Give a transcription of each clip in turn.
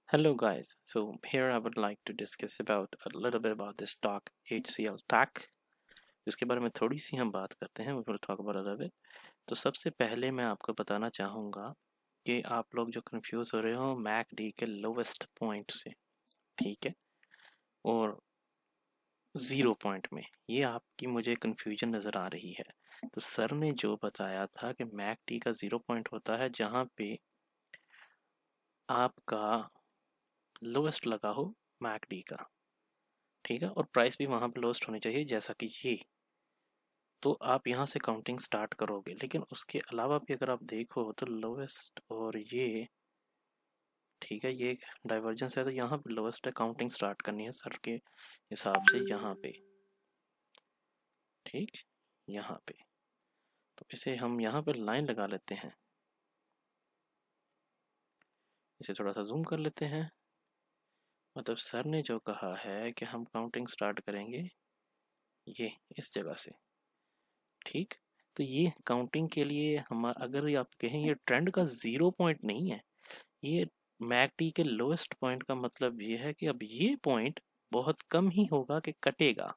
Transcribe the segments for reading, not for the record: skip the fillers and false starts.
Hello guys, so here I would like to discuss about a little bit about the stock HCL TAC, जिसके बारे में थोड़ी सी हम बात करते हैं. We will talk about a little bit. तो सबसे पहले मैं आपको बताना चाहूँगा कि आप लोग जो कंफ्यूज हो रहे हो मैकडी के लोवेस्ट पॉइंट से, ठीक है, और ज़ीरो पॉइंट में, ये आपकी मुझे कंफ्यूजन नज़र आ रही है. तो सर ने जो बताया था कि मैकडी का ज़ीरो पॉइंट होता है जहाँ पे आपका लोवेस्ट लगा हो मैकडी का, ठीक है, और प्राइस भी वहाँ पे लोएस्ट होनी चाहिए जैसा कि ये. तो आप यहाँ से काउंटिंग स्टार्ट करोगे, लेकिन उसके अलावा भी अगर आप देखो तो लोवेस्ट और ये, ठीक है, ये एक डाइवर्जेंस है, तो यहाँ पे लोवेस्ट है, काउंटिंग स्टार्ट करनी है सर के हिसाब से यहाँ पे, ठीक, यहाँ पे. तो इसे हम यहाँ पे लाइन लगा लेते हैं, इसे थोड़ा सा जूम कर लेते हैं. मतलब सर ने जो कहा है कि हम काउंटिंग स्टार्ट करेंगे ये इस जगह से, ठीक. तो ये काउंटिंग के लिए हम अगर ये आप कहें ये ट्रेंड का ज़ीरो पॉइंट नहीं है, ये मैकडी के लोएस्ट पॉइंट का मतलब ये है कि अब ये पॉइंट बहुत कम ही होगा कि कटेगा.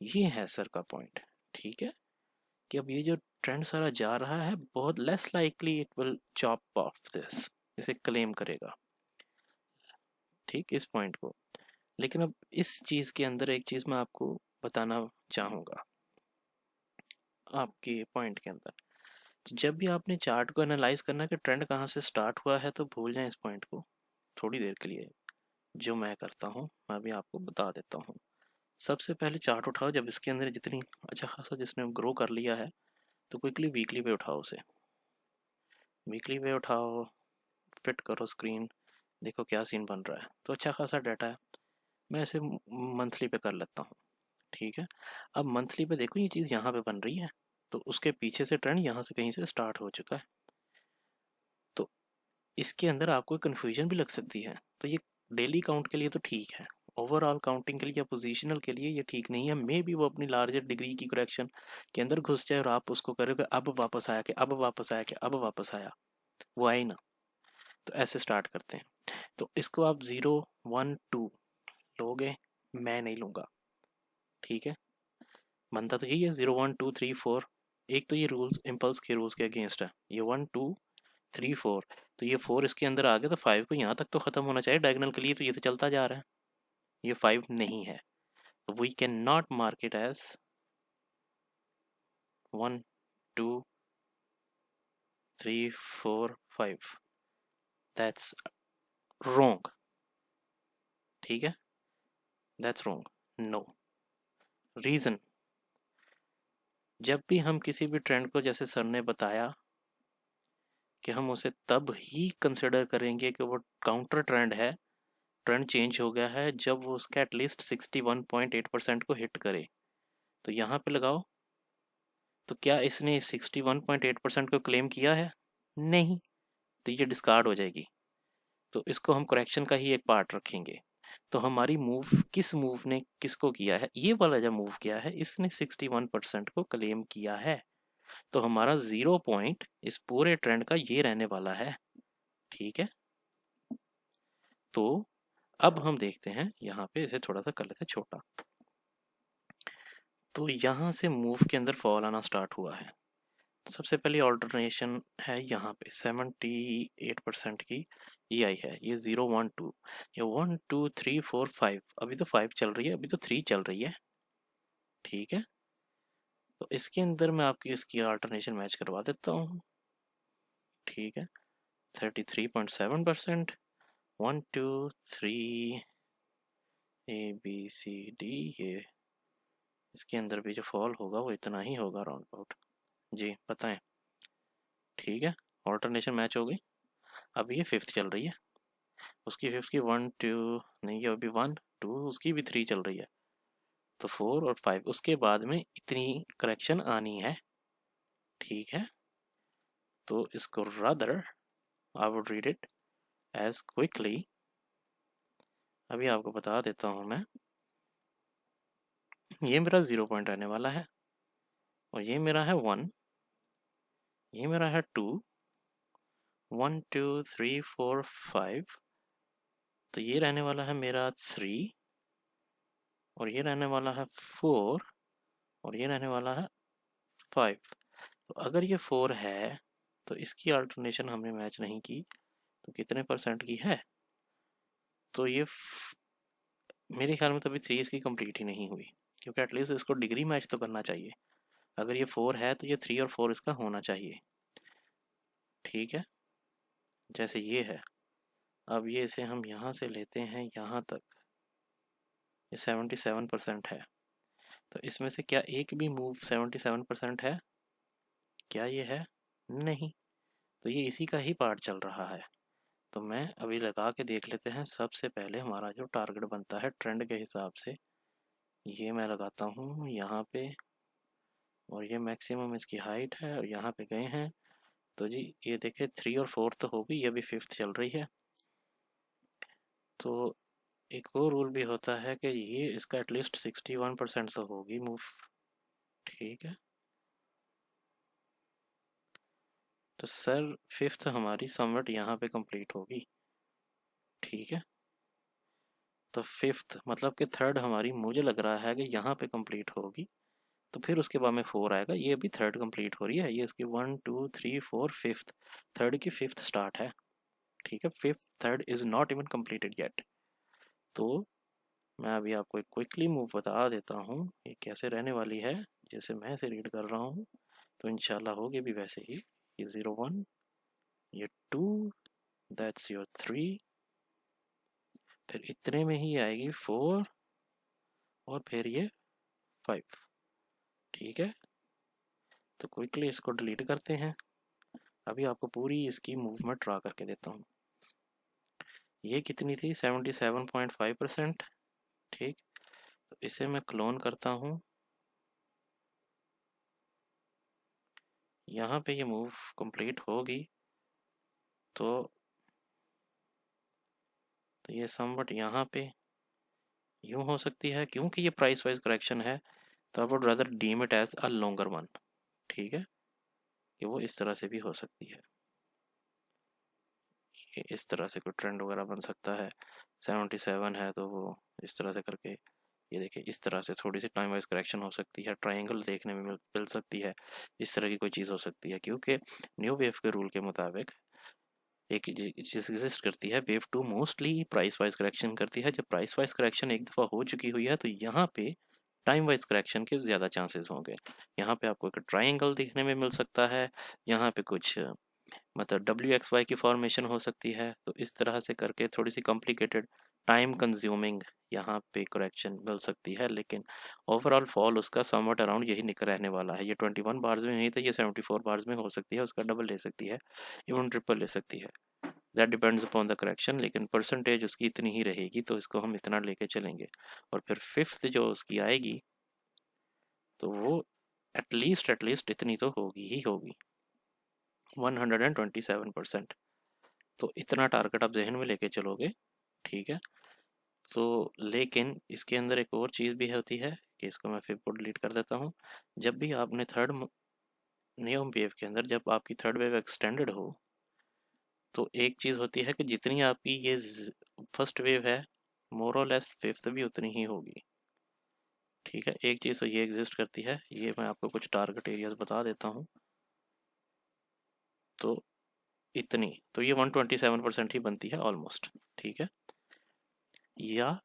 ये है सर का पॉइंट, ठीक है, कि अब ये जो ट्रेंड सारा जा रहा है बहुत less likely it will chop of this, इसे क्लेम करेगा, ठीक, इस पॉइंट को. लेकिन अब इस चीज़ के अंदर एक चीज़ मैं आपको बताना चाहूँगा आपके पॉइंट के अंदर. जब भी आपने चार्ट को एनालाइज करना कि ट्रेंड कहाँ से स्टार्ट हुआ है, तो भूल जाएं इस पॉइंट को थोड़ी देर के लिए. जो मैं करता हूँ मैं भी आपको बता देता हूँ. सबसे पहले चार्ट उठाओ, जब इसके अंदर जितनी अच्छा खासा जिसने ग्रो कर लिया है तो क्विकली वीकली पे उठाओ उसे. वीकली पे उठाओ, फिट करो स्क्रीन, देखो क्या सीन बन रहा है. तो अच्छा खासा डाटा है. मैं इसे मंथली पे कर लेता हूँ, ठीक है. अब मंथली पे देखो ये चीज़ यहाँ पे बन रही है, तो उसके पीछे से ट्रेंड यहाँ से कहीं से स्टार्ट हो चुका है. तो इसके अंदर आपको कन्फ्यूजन भी लग सकती है. तो ये डेली काउंट के लिए तो ठीक है, ओवरऑल काउंटिंग के लिए या पोजीशनल के लिए ये ठीक नहीं है. मे भी वो अपनी लार्जर डिग्री की करेक्शन के अंदर घुस जाए और आप उसको करोगे अब वापस आया कि अब वापस आया कि अब वापस आया, वो आए ना. तो ऐसे स्टार्ट करते हैं. तो इसको आप 0 1 2 लोगे, मैं नहीं लूँगा, ठीक है. बनता तो यही है 0 1 2 3 4. एक तो ये रूल्स इम्पल्स के रूल्स के अगेंस्ट है, ये 1 2 3 4. तो ये 4 इसके अंदर आ गया, तो 5 को यहाँ तक तो ख़त्म होना चाहिए डायगोनल के लिए. तो ये तो चलता जा रहा है, ये 5 नहीं है. तो we can not mark it as 1 2 3 4 5. That's wrong, ठीक है, दैट्स रोंग. नो रीज़न, जब भी हम किसी भी ट्रेंड को, जैसे सर ने बताया कि हम उसे तब ही कंसिडर करेंगे कि वो काउंटर ट्रेंड है, ट्रेंड चेंज हो गया है, जब वो उसका एटलीस्ट 61.8% को हिट करे. तो यहाँ पे लगाओ. तो क्या इसने 61.8% को क्लेम किया है? नहीं. तो ये डिस्कार्ड हो जाएगी. तो इसको हम करेक्शन का ही एक पार्ट रखेंगे. तो हमारी मूव, किस मूव ने किसको किया है, ये वाला जो मूव किया है इसने 61% को क्लेम किया है. तो हमारा ज़ीरो पॉइंट इस पूरे ट्रेंड का ये रहने वाला है, ठीक है. तो अब हम देखते हैं यहाँ पे, इसे थोड़ा सा कर लेते हैं छोटा. तो यहाँ से मूव के अंदर फॉल आना स्टार्ट हुआ है. सबसे पहली ऑल्टरनेशन है यहाँ पे 78% की ये आई है, ये 0 1 2, ये 1 2 3 4 5. अभी तो 5 चल रही है, अभी तो 3 चल रही है, ठीक है. तो इसके अंदर मैं आपकी इसकी अल्टरनेशन मैच करवा देता हूँ, ठीक है. 33.7%, 1 2 3 ABCD. ये इसके अंदर भी जो फॉल होगा वो इतना ही होगा राउंड अबाउट. जी बताएं, ठीक है. ऑल्टरनेशन मैच हो गई. अब ये फिफ्थ चल रही है, उसकी फिफ्थ की 1 2 नहीं, अभी 1 2, उसकी भी 3 चल रही है. तो 4 और 5 उसके बाद में इतनी करेक्शन आनी है, ठीक है. तो इसको rather I would read it as quickly. अभी आपको बता देता हूँ मैं, ये मेरा 0 पॉइंट रहने वाला है, और ये मेरा है 1, ये मेरा है 2, 1 2 3 4 5, तो ये रहने वाला है मेरा 3 और ये रहने वाला है 4 और ये रहने वाला है 5। तो अगर ये 4 है तो इसकी अल्टरनेशन हमने मैच नहीं की, तो कितने परसेंट की है? तो ये मेरे ख्याल में तो अभी 3 इसकी कंप्लीट ही नहीं हुई, क्योंकि एटलीस्ट इसको डिग्री मैच तो करना चाहिए। अगर ये 4 है तो ये 3 और 4 इसका होना चाहिए। ठीक है, जैसे ये है। अब ये इसे हम यहाँ से लेते हैं यहाँ तक, ये 77% है। तो इसमें से क्या एक भी मूव 77% है? क्या ये है? नहीं। तो ये इसी का ही पार्ट चल रहा है। तो मैं अभी लगा के देख लेते हैं। सबसे पहले हमारा जो टारगेट बनता है ट्रेंड के हिसाब से, ये मैं लगाता हूँ यहाँ पे, और ये मैक्सिमम इसकी हाइट है, और यहाँ पे गए हैं। तो जी ये देखे 3 और 4 तो हो गई, ये भी 5th चल रही है। तो एक और रूल भी होता है कि ये इसका एटलीस्ट 61% तो होगी मूव। ठीक है, तो सर 5th हमारी समवट यहाँ पे कंप्लीट होगी। ठीक है, तो 5th मतलब कि 3rd हमारी मुझे लग रहा है कि यहाँ पे कंप्लीट होगी। तो फिर उसके बाद में 4 आएगा, ये भी 3rd कंप्लीट हो रही है। ये इसकी 1 2 3 4 5th, 3rd की 5th स्टार्ट है। ठीक है, 5th 3rd is not even completed yet. तो मैं अभी आपको एक क्विकली मूव बता देता हूँ ये कैसे रहने वाली है। जैसे मैं इसे रीड कर रहा हूँ तो इंशाल्लाह होगी भी वैसे ही। ये 0 1, ये 2, दैट्स योर 3, फिर इतने में ही आएगी 4 और फिर ये 5। ठीक है, तो क्विकली इसको डिलीट करते हैं। अभी आपको पूरी इसकी मूवमेंट ड्रा करके देता हूँ। ये कितनी थी? 77.5%। ठीक, तो इसे मैं क्लोन करता हूँ। यहाँ पे ये मूव कंप्लीट होगी तो ये समवट यहाँ पे यूँ हो सकती है, क्योंकि ये प्राइस वाइज करेक्शन है तो I would rather deem it as a longer one. ठीक है, कि वो इस तरह से भी हो सकती है। ये इस तरह से कोई ट्रेंड वगैरह बन सकता है। 77 है तो वो इस तरह से करके, ये देखिए इस तरह से थोड़ी सी टाइम वाइज करेक्शन हो सकती है, ट्रायंगल देखने में मिल सकती है, इस तरह की कोई चीज़ हो सकती है। क्योंकि न्यू वेव के रूल के मुताबिक एक चीज़ एग्जिस्ट करती है, wave 2 mostly price wise correction करती है। जब प्राइस वाइज करेक्शन एक दफ़ा हो चुकी हुई है तो यहाँ पे टाइम वाइज करेक्शन के ज़्यादा चांसेस होंगे। यहाँ पे आपको एक ट्रायंगल देखने में मिल सकता है, यहाँ पे कुछ मतलब WXY की फॉर्मेशन हो सकती है। तो इस तरह से करके थोड़ी सी कॉम्प्लिकेटेड, टाइम कंज्यूमिंग यहाँ पे करेक्शन मिल सकती है, लेकिन ओवरऑल फॉल उसका समवट अराउंड यही निकल रहने वाला है। ये 21 बार्स में नहीं था, ये 74 बार्स में हो सकती है, उसका डबल ले सकती है, इवन ट्रिपल ले सकती है। That depends upon the correction, लेकिन परसेंटेज उसकी इतनी ही रहेगी, तो इसको हम इतना लेके चलेंगे। और फिर 5th जो उसकी आएगी तो वो एटलीस्ट इतनी तो होगी ही होगी, 127%। तो इतना टारगेट आप जहन में लेके चलोगे। ठीक है, तो लेकिन इसके अंदर एक और चीज़ भी होती है कि इसको मैं फिर को डिलीट कर देता हूँ। जब भी आपने नियम वेव के अंदर जब आपकी 3rd वेव एक्सटेंडेड हो तो एक चीज़ होती है कि जितनी आपकी ये 1st वेव है, मोर और लेस 5th भी उतनी ही होगी। ठीक है, एक चीज़ तो ये एग्जिस्ट करती है। ये मैं आपको कुछ टारगेट एरियाज बता देता हूँ। तो इतनी तो ये 127% ही बनती है ऑलमोस्ट। ठीक है, या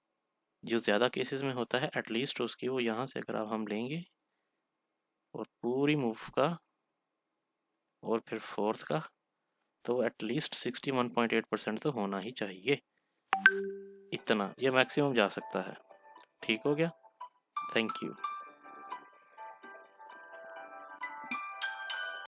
जो ज़्यादा केसेस में होता है एटलीस्ट उसकी वो यहाँ से अगर आप हम लेंगे और पूरी मूव का और फिर 4th का, तो एटलीस्ट 61.8% तो होना ही चाहिए। इतना ये मैक्सिमम जा सकता है। ठीक हो गया, थैंक यू।